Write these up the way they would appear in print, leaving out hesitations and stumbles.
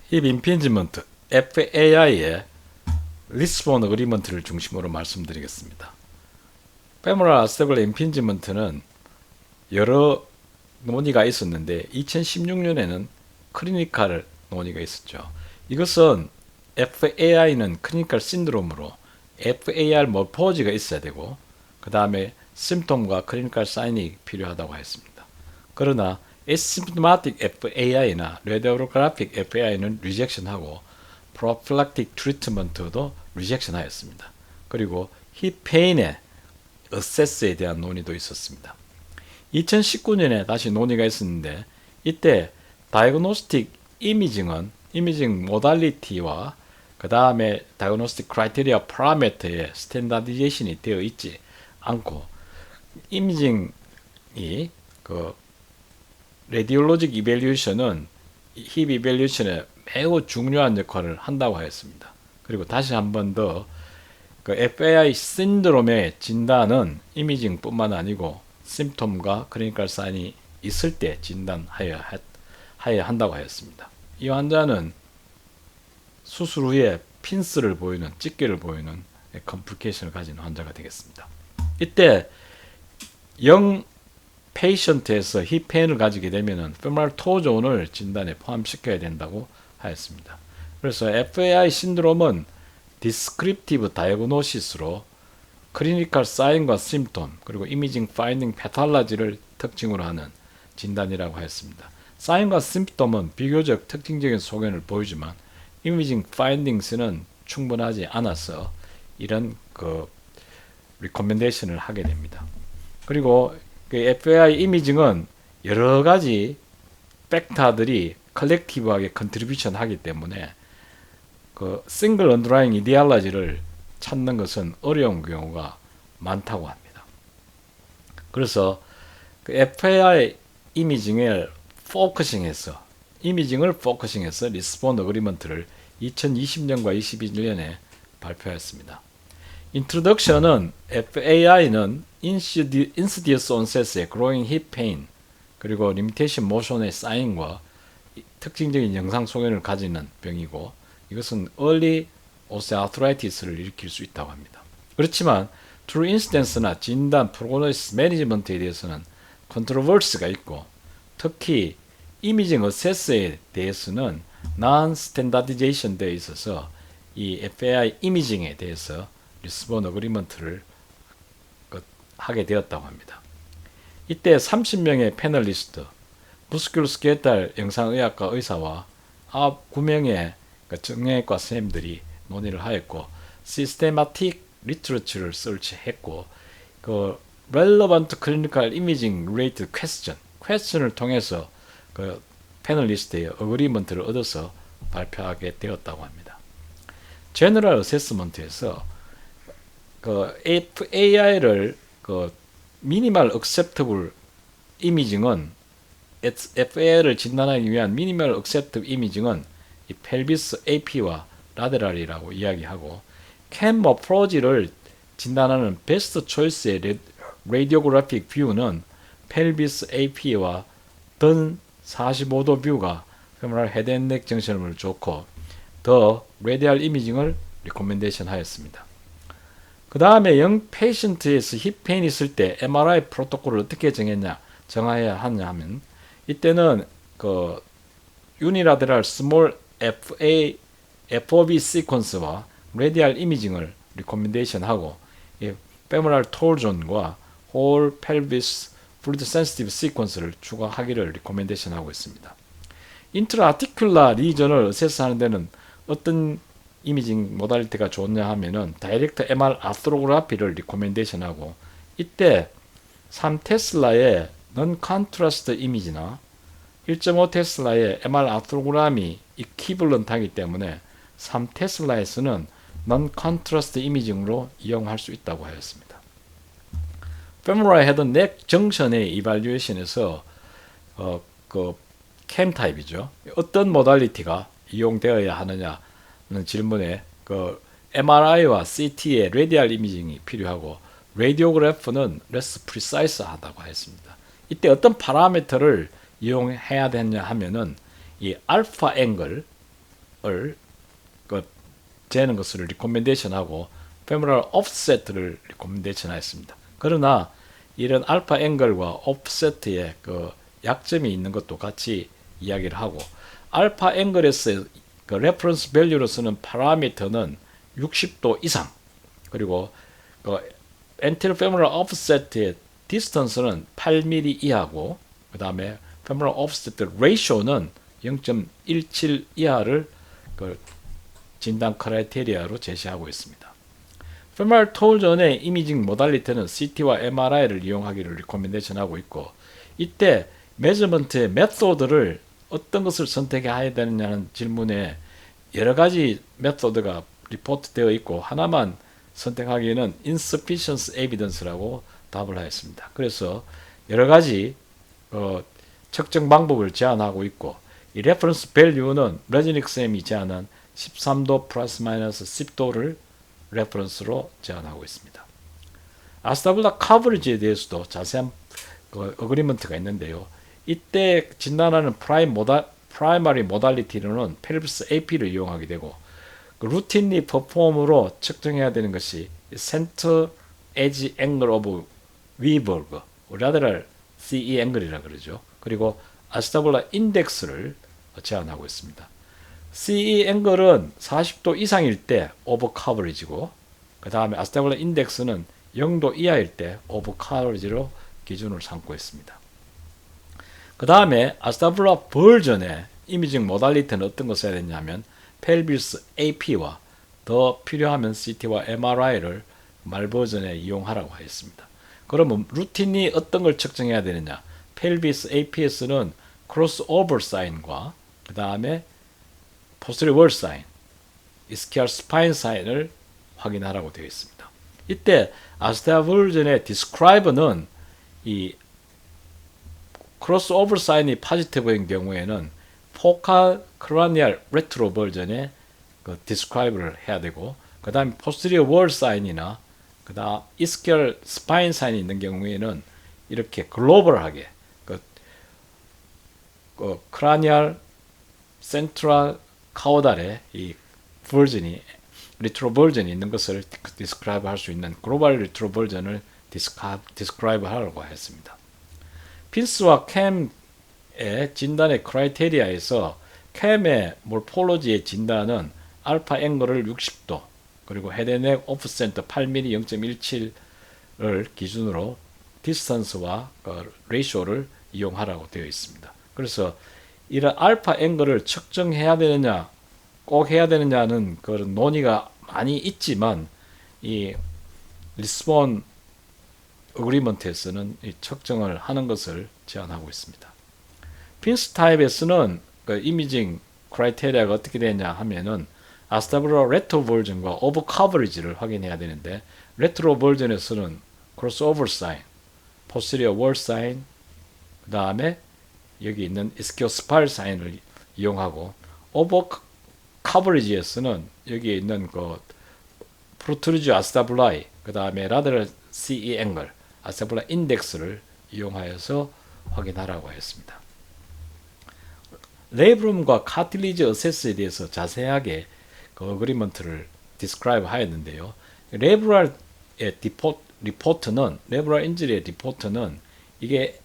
힙 임피지먼트 FAI의 리스본 어그리먼트를 중심으로 말씀드리겠습니다. 페모럴 아스테블 임피지먼트는 여러 논의가 있었는데 2016년에는 클리니컬 논의가 있었죠. 이것은 FAI는 클리니컬 신드롬으로 FAR 모포지가 있어야 되고 그 다음에 심톰과 클리니컬 사인이 필요하다고 했습니다. 그러나 asymptomatic FAI나 radiographic FAI는 리젝션하고 prophylactic treatment도 리젝션하였습니다. 그리고 힙 페인의 어세스에 대한 논의도 있었습니다. 2019년에 다시 논의가 있었는데 이때 다이그노스틱 이미징은 이미징 모달리티와 그 다음에 다이그노스틱 크라이테리아 파라미터의 스탠다디제이션이 되어 있지 않고 이미징이 레디올로직 이밸류에이션은 힙 이밸류에이션에 매우 중요한 역할을 한다고 하였습니다. 그리고 다시 한 번 더 FAI 신드롬의 진단은 이미징뿐만 아니고 심톰과 클리니컬 사인이 있을 때 진단하여야 한다고 하였습니다. 이 환자는 수술 후에 핀스를 보이는 찢기를 보이는 컴플리케이션을 가진 환자가 되겠습니다. 이때 영 페이션트에서 힙 페인을 가지게 되면은 페모럴 토존을 진단에 포함시켜야 된다고 하였습니다. 그래서 FAI 신드롬은 디스크립티브 다이어그노시스로 클리니컬 사인과 심톰 그리고 이미징 파인딩 패탈라지를 특징으로 하는 진단이라고 하였습니다. 사인과 심톰은 비교적 특징적인 소견을 보이지만 이미징 파인딩스는 충분하지 않아서 이런 리코멘데이션을 하게 됩니다. 그리고 FAI 이미징은 여러 가지 팩터들이 컬렉티브하게 컨트리뷰션 하기 때문에 싱글 언더라잉 이디올로지를 찾는 것은 어려운 경우가 많다고 합니다. 그래서 FAI 이미징을 포커싱해서 리스폰 어그리먼트를 2020년과 21년에 발표했습니다. 인트로덕션은 FAI는 insidious onset의 growing hip pain 그리고 limitation motion의 사인과 특징적인 영상 소견을 가지는 병이고 이것은 early osteoarthritis를 일으킬 수 있다고 합니다. 그렇지만 true incidence나 진단, prognosis, management에 대해서는 controversy가 있고 특히 이미징 어세스에 대해서는 non-standardization 되어 있어서 이 FAI 이미징에 대해서 리스본 어그리먼트를 하게 되었다고 합니다. 이때 30명의 패널리스트, 무스큘로스켈레탈 영상의학과 의사와 9명의 정형외과 선생님들이 논의를 하였고 시스테마틱 리트러처를 설치했고 relevant clinical imaging related 퀘스천을 통해서 패널리스트의 어그리먼트를 얻어서 발표하게 되었다고 합니다. 제너럴 어세스먼트에서 FAI를 미니멀 억셉터블 이미징은 FAI를 진단하기 위한 미니멀 억셉터블 이미징은 이 펠비스 AP와 라데랄이라고 이야기하고 캠 어프로지를 진단하는 베스트 초이스의 레디오그래픽 뷰는 펠비스 AP와 던 45도 뷰가 페모럴 헤드앤넥 정션을 좋고 더 레디알 이미징을 리코멘데이션 하였습니다. 그 다음에 영 페이션트에서 힙 페인이 있을 때 MRI 프로토콜을 어떻게 정해야 하냐 하면 이때는 유니라데랄 스몰 FOB 시퀀스와 레디알 이미징을 리코멘데이션 하고 페모럴 톨존과 홀 펠비스 플루이드 센시티브 시퀀스를 추가하기를 리코멘데이션 하고 있습니다. 인트라아티큘라 리전을 어세스하는 데는 어떤 이미징 모달리티가 좋냐 하면은 다이렉트 MR 아스트로그래피를 리코멘데이션 하고 이때 3테슬라의 넌 컨트라스트 이미지나 1.5테슬라의 MR 아스트로그램이 이퀴블런트하기 때문에 3테슬라에서는 넌 컨트라스트 이미징으로 이용할 수 있다고 하였습니다. 페모럴 헤드 넥 정션의 이발리에이션에서 캠 타입이죠. 어떤 모달리티가 이용되어야 하느냐는 질문에 MRI와 CT의 레디알 이미징이 필요하고 레디오그래프는 less precise 하다고 했습니다. 이때 어떤 파라미터를 이용해야 되냐 하면은 이 알파 앵글 그 재는 것을 리코멘데이션하고 femoral offset를 리코멘데이션하였습니다. 그러나 이런 알파 앵글과 offset의 그 약점이 있는 것도 같이 이야기를 하고 알파 앵글에서 그 레퍼런스 밸류로 쓰는 파라미터는 60도 이상 그리고 그 anterior femoral offset의 디스턴스는 8mm 이하고 그 다음에 femoral offset ratio는 0.17 이하를 그 진단 크라이테리아로 제시하고 있습니다. femoral torsion의 이미징 모달리티는 CT와 MRI를 이용하기를 리코멘데이션하고 있고 이때 메저먼트의 메소드를 어떤 것을 선택해야 되느냐는 질문에 여러 가지 메소드가 리포트되어 있고 하나만 선택하기에는 insufficient evidence라고 답을 하였습니다. 그래서 여러 가지 측정 방법을 제안하고 있고 이 레퍼런스 밸류는 레즈닉 쌤이 제안한 13도 플러스 마이너스 10도를 레퍼런스로 제안하고 있습니다. 아스타블라 커버리지에 대해서도 자세한 어그리먼트가 있는데요. 이때 진단하는 프라이머리 모달리티로는 펠비스 AP를 이용하게 되고 루틴리 퍼폼으로 측정해야 되는 것이 센터 에지 앵글 오브 위버그 라테럴 CE 앵글이라 그러죠. 그리고 아스타블라 인덱스를 제안하고 있습니다. CE 앵글은 40도 이상일 때 오버 커버리지고 그 다음에 아스타블라 인덱스는 0도 이하일 때 오버 커버리지로 기준을 삼고 있습니다. 그 다음에 아스타블라 버전의 이미징 모달리티는 어떤 것을 해야 되냐면 펠비스 AP와 더 필요하면 CT와 MRI를 말 버전에 이용하라고 하였습니다. 그러면 루틴이 어떤 걸 측정해야 되느냐? 펠비스 APS는 크로스오버 사인과 그 다음에 posterior wall sign, ischial spine sign을 확인하라고 되어 있습니다. 이때 아스타블전의 describe는 이 크로스오버 사인이 포지티브인 경우에는 포칼 크라니얼 레트로 버전의 그 describe를 해야 되고 그 다음에 posterior wall sign이나 그 다음 ischial spine sign이 있는 경우에는 이렇게 글로벌하게 그 크라니얼 센트럴 카우달의 이 버전이 리트로 버전이 있는 것을 디스크라이브 할 수 있는 글로벌 리트로 버전을 디스크라이브 하라고 했습니다. 핀스와 캠의 진단의 크라이테리아에서 캠의 몰폴로지의 진단은 알파 앵글을 60도 그리고 헤드넥 오프센터 8mm 0.17을 기준으로 디스턴스와 레이쇼를 이용하라고 되어 있습니다. 그래서 이런 알파 앵글을 측정해야 되느냐 꼭 해야 되느냐는 그런 논의가 많이 있지만 이 리스본 어그리먼트에서는 이 측정을 하는 것을 제안하고 있습니다. 핀스 타입에서는 그 이미징 크라이테리아가 어떻게 되냐 하면은 아스타블라 레트로 버전과 오버 커버리지를 확인해야 되는데 레트로 버전에서는 크로스오버 사인, posterior wall sign, 그 다음에 여기 있는 ischial spine sign을 이용하고 오버 커버리지에서는 여기에 있는 그 프로트루지오 아스타블라이, 그 다음에 라테럴 CE 앵글, 아스타블라 인덱스를 이용하여서 확인하라고 했습니다. 레이브룸과 카틸리지 어세스에 대해서 자세하게 그 어그리먼트를 디스크라이브 하였는데요. 레이브랄의 리포트는 레이브랄 인저리의 리포트는 이게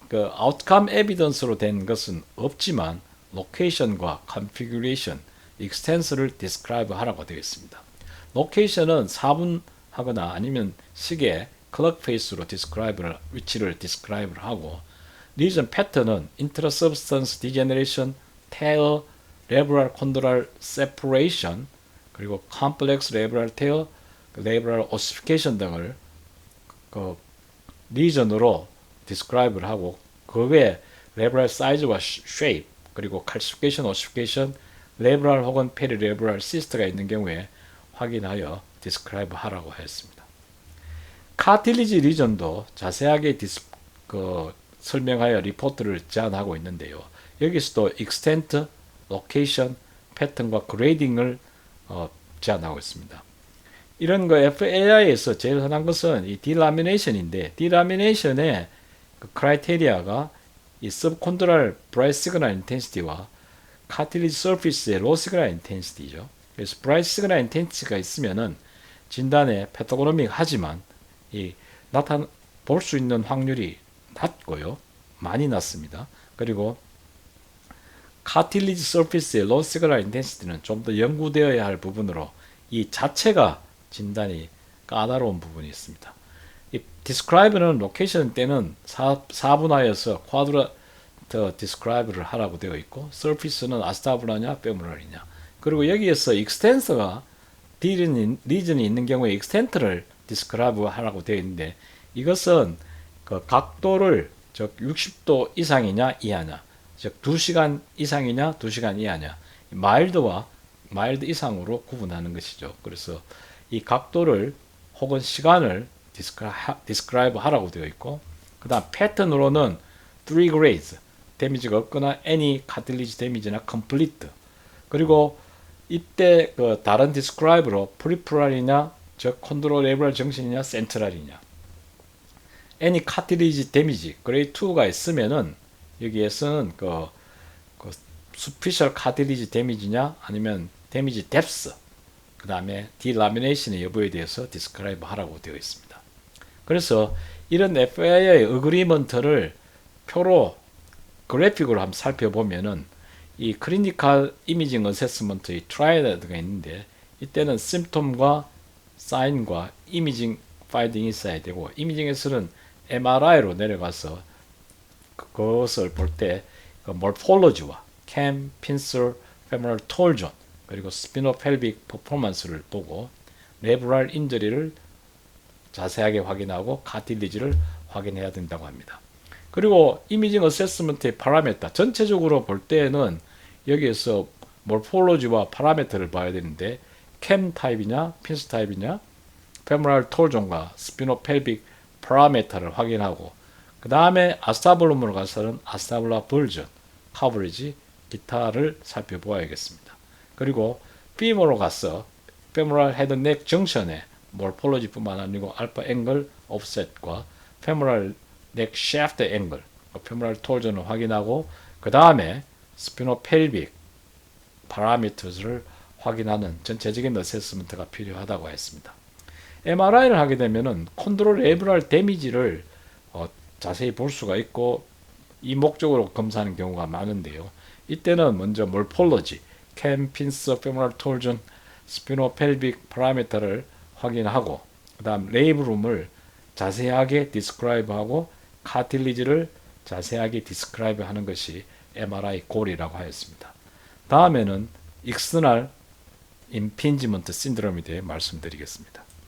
그 아웃컴 에비던스로 된 것은 없지만 로케이션과 컨피규레이션, 익스텐스를 디스크라이브 하라고 되어 있습니다. 로케이션은 사분하거나 아니면 시계 클럭 페이스로 위치를 디스크라이브를 하고 리전 패턴은 인트라서브스턴스 디제너레이션, 테어, 레브랄 콘드랄 세퍼레이션 그리고 컴플렉스 레브랄 테어, 레브랄 오시피케이션 등을 그 리전으로 디스크라이브를 하고 그 외에 레브랄 사이즈와 쉐입 그리고 칼시피케이션, 오시피케이션, 레브랄 혹은 페리레브랄 시스트가 있는 경우에 확인하여 디스크라이브 하라고 했습니다. 카틸리지 리전도 자세하게 설명하여 리포트를 제안하고 있는데요. 여기서도 익스텐트, 로케이션, 패턴과 그레이딩을 제안하고 있습니다. 이런 거 FAI에서 제일 흔한 것은 이 디라미네이션인데 디라미네이션의 그 크라이테리아가 이 subcondylar bright signal intensity와 카틸리지 서피스의 로우 시그널 인텐시티죠. 그래서 브라이트 시그널 인텐시티가 있으면은 진단에 패토그노믹 하지만 이 볼 수 있는 확률이 낮고요. 많이 낮습니다. 그리고 카틸리지 서피스의 로우 시그널 인텐시티는 좀 더 연구되어야 할 부분으로 이 자체가 진단이 까다로운 부분이 있습니다. 이 describe는 로케이션 때는 4분화여서 쿼드란트 describe를 하라고 되어 있고 surface는 아스타블라냐 페모랄이냐 그리고 여기에서 extensor가 리전이 있는 경우에 extent를 describe 하라고 되어 있는데 이것은 그 각도를 즉 60도 이상이냐 이하냐 즉 2시간 이상이냐 2시간 이하냐 마일드 이상으로 구분하는 것이죠. 그래서 이 각도를 혹은 시간을 describe 하라고 되어 있고 그 다음 패턴으로는 3 grades 데미지가 없거나 any cartilage damage나 complete 그리고 이때 그 다른 describe로 peripheral이냐 즉 controllable 정신이냐 central이냐 any cartilage damage grade 2가 있으면은 여기에서는 그 superficial cartilage damage냐 아니면 damage depth 그 다음에 delamination의 여부에 대해서 describe 하라고 되어 있습니다. 그래서 이런 FAI의 어그리먼트를 표로 그래픽으로 한번 살펴보면은 이 클리니컬 이미징 어세스먼트의 트라이아드가 있는데 이때는 심톰과 사인과 이미징 파인딩이 있어야 되고 이미징에서는 MRI로 내려가서 그것을 볼 때 그 몰폴로지와 캠, 핀슬, 페모럴 톨존 그리고 스피노펠빅 퍼포먼스를 보고 레브랄 인저리를 자세하게 확인하고 카틸리지를 확인해야 된다고 합니다. 그리고 이미징 어세스먼트의 파라메터 전체적으로 볼 때는 여기에서 몰폴로지와 파라메터를 봐야 되는데 캠 타입이냐 핀스 타입이냐 페모랄 톨존과 스피노펠빅 파라메터를 확인하고 그 다음에 아스타블룸으로 가서는 아스타블라 버전 커버리지 기타를 살펴보아야겠습니다. 그리고 피모로 가서 페모랄 헤드 넥 정션에 몰폴로지뿐만 아니고 알파 앵글 옵셋과 페모랄 넥 샤프트 앵글, 페모랄 톨전을 확인하고 그 다음에 스피노펠빅 파라미터를 확인하는 전체적인 어세스먼트가 필요하다고 했습니다. MRI를 하게 되면은 컨트롤레이블 데미지를 자세히 볼 수가 있고 이 목적으로 검사하는 경우가 많은데요. 이때는 먼저 몰폴로지, 캠, 핀스, 페모랄 톨전, 스피노펠빅 파라미터를 확인하고 그 다음 레이브룸을 자세하게 디스크라이브하고 카틸리지를 자세하게 디스크라이브 하는 것이 MRI 골이라고 하였습니다. 다음에는 익스터널 임핀지먼트 신드롬에 대해 말씀드리겠습니다.